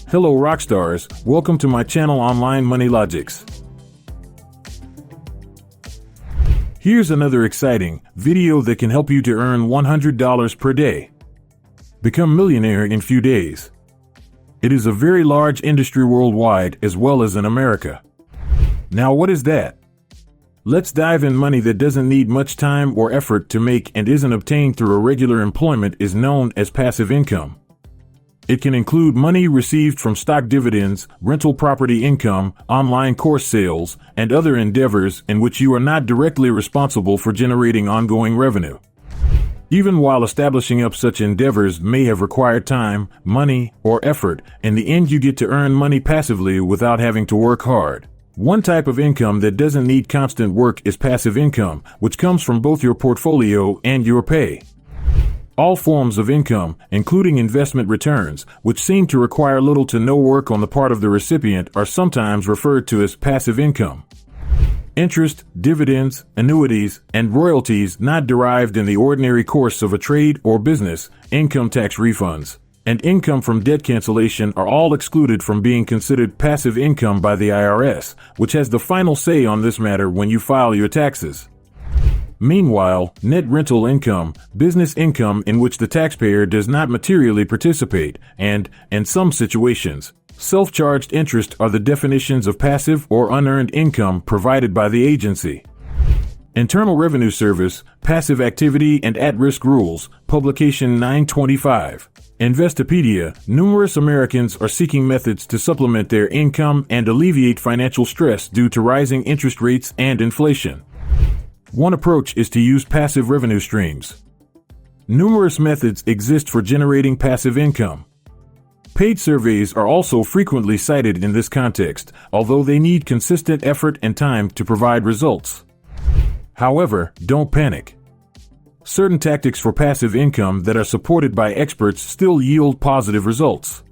Hello rockstars, welcome to my channel Online Money Logics. Here's another exciting video that can help you to earn $100 per day. Become millionaire in few days. It is a very large industry worldwide as well as in America. Now what is that? Let's dive in. Money that doesn't need much time or effort to make and isn't obtained through a regular employment is known as passive income. It can include money received from stock dividends, rental property income, online course sales, and other endeavors in which you are not directly responsible for generating ongoing revenue. Even while establishing up such endeavors may have required time, money, or effort, in the end you get to earn money passively without having to work hard. One type of income that doesn't need constant work is passive income, which comes from both your portfolio and your pay. All forms of income, including investment returns, which seem to require little to no work on the part of the recipient, are sometimes referred to as passive income. Interest, dividends, annuities, and royalties not derived in the ordinary course of a trade or business, income tax refunds, and income from debt cancellation are all excluded from being considered passive income by the IRS, which has the final say on this matter when you file your taxes. Meanwhile, net rental income, business income in which the taxpayer does not materially participate, and, in some situations, self-charged interest are the definitions of passive or unearned income provided by the agency. Internal Revenue Service, Passive Activity and At-Risk Rules, Publication 925. Investopedia, numerous Americans are seeking methods to supplement their income and alleviate financial stress due to rising interest rates and inflation. One approach is to use passive revenue streams. Numerous methods exist for generating passive income. Paid surveys are also frequently cited in this context, although they need consistent effort and time to provide results. However, don't panic. Certain tactics for passive income that are supported by experts still yield positive results.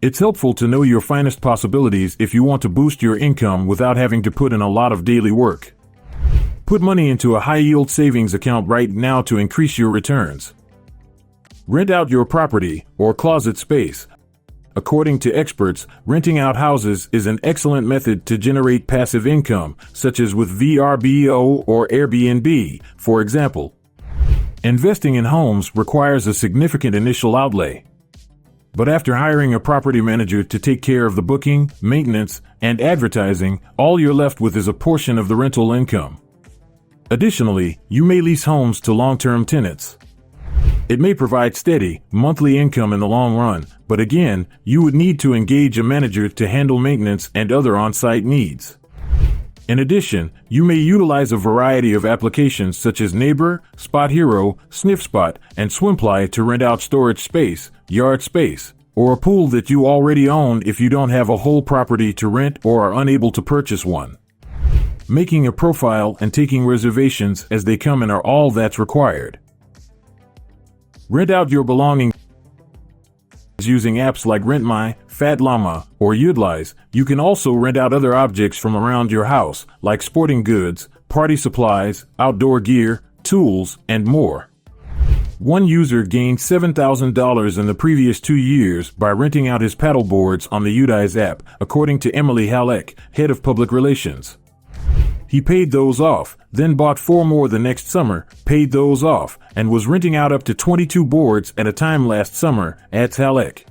It's helpful to know your finest possibilities if you want to boost your income without having to put in a lot of daily work. Put money into a high-yield savings account right now to increase your returns. Rent out your property or closet space. According to experts, renting out houses is an excellent method to generate passive income, such as with VRBO or Airbnb, for example. Investing in homes requires a significant initial outlay. But after hiring a property manager to take care of the booking, maintenance, and advertising, all you're left with is a portion of the rental income. Additionally, you may lease homes to long-term tenants. It may provide steady, monthly income in the long run, but again, you would need to engage a manager to handle maintenance and other on-site needs. In addition, you may utilize a variety of applications such as Neighbor, Spot Hero, SniffSpot, and Swimply to rent out storage space, yard space, or a pool that you already own if you don't have a whole property to rent or are unable to purchase one. Making a profile and taking reservations as they come in are all that's required. Rent out your belongings using apps like RentMy, Fat Llama, or Udlize. You can also rent out other objects from around your house, like sporting goods, party supplies, outdoor gear, tools, and more. One user gained $7,000 in the previous 2 years by renting out his paddle boards on the Udlize app, according to Emily Halleck, head of public relations. He paid those off, then bought 4 more the next summer, paid those off, and was renting out up to 22 boards at a time last summer, adds Halleck.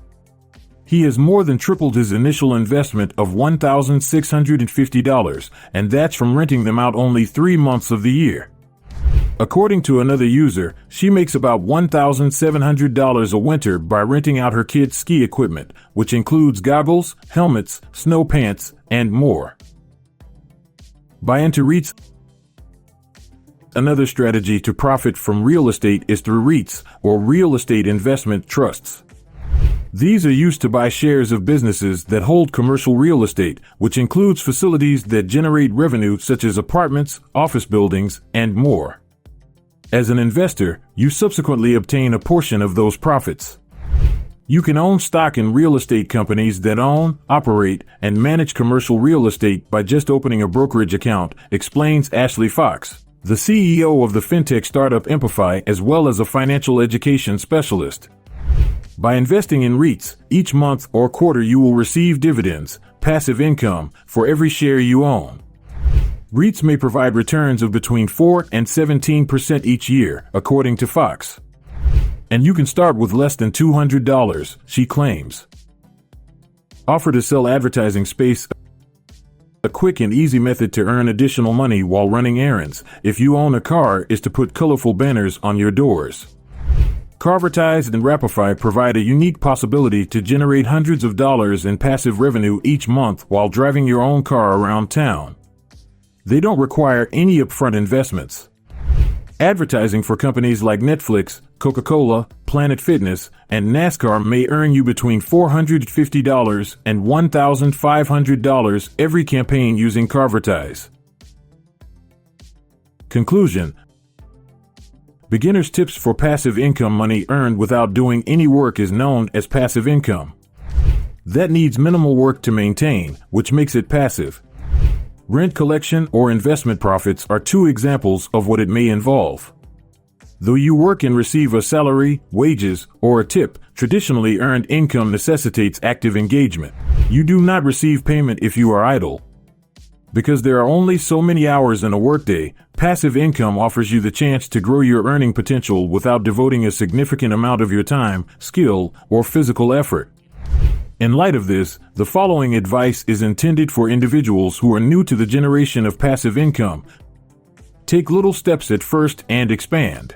He has more than tripled his initial investment of $1,650, and that's from renting them out only 3 months of the year. According to another user, she makes about $1,700 a winter by renting out her kids' ski equipment, which includes goggles, helmets, snow pants, and more. Buy into REITs. Another strategy to profit from real estate is through REITs, or real estate investment trusts. These are used to buy shares of businesses that hold commercial real estate, which includes facilities that generate revenue such as apartments, office buildings, and more. As an investor, you subsequently obtain a portion of those profits. You can own stock in real estate companies that own, operate, and manage commercial real estate by just opening a brokerage account, explains Ashley Fox, the CEO of the fintech startup Empify, as well as a financial education specialist. By investing in REITs, each month or quarter you will receive dividends, passive income, for every share you own. REITs may provide returns of between 4 and 17% each year, according to Fox. And you can start with less than $200, she claims. Offer to sell advertising space. A quick and easy method to earn additional money while running errands, if you own a car, is to put colorful banners on your doors. Carvertise and Rapify provide a unique possibility to generate hundreds of dollars in passive revenue each month while driving your own car around town. They don't require any upfront investments. Advertising for companies like Netflix, Coca-Cola, Planet Fitness, and NASCAR may earn you between $450 and $1,500 every campaign using Carvertise. Conclusion: beginner's tips for passive income. Money earned without doing any work is known as passive income. That needs minimal work to maintain, which makes it passive. Rent collection or investment profits are two examples of what it may involve. Though you work and receive a salary, wages, or a tip, traditionally earned income necessitates active engagement. You do not receive payment if you are idle. Because there are only so many hours in a workday, passive income offers you the chance to grow your earning potential without devoting a significant amount of your time, skill, or physical effort. In light of this, the following advice is intended for individuals who are new to the generation of passive income. Take little steps at first and expand.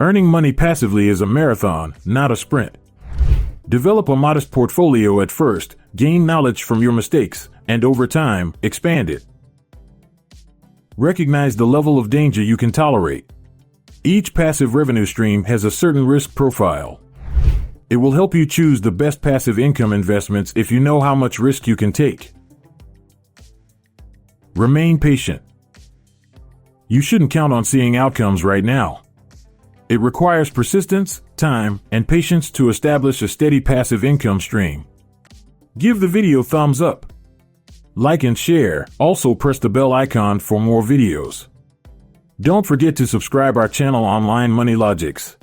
Earning money passively is a marathon, not a sprint. Develop a modest portfolio at first, gain knowledge from your mistakes, and over time, expand it. Recognize the level of danger you can tolerate. Each passive revenue stream has a certain risk profile. It will help you choose the best passive income investments if you know how much risk you can take. Remain patient. You shouldn't count on seeing outcomes right now. It requires persistence, time, and patience to establish a steady passive income stream. Give the video thumbs up. Like and share. Also press the bell icon for more videos. Don't forget to subscribe our channel Online Money Logics.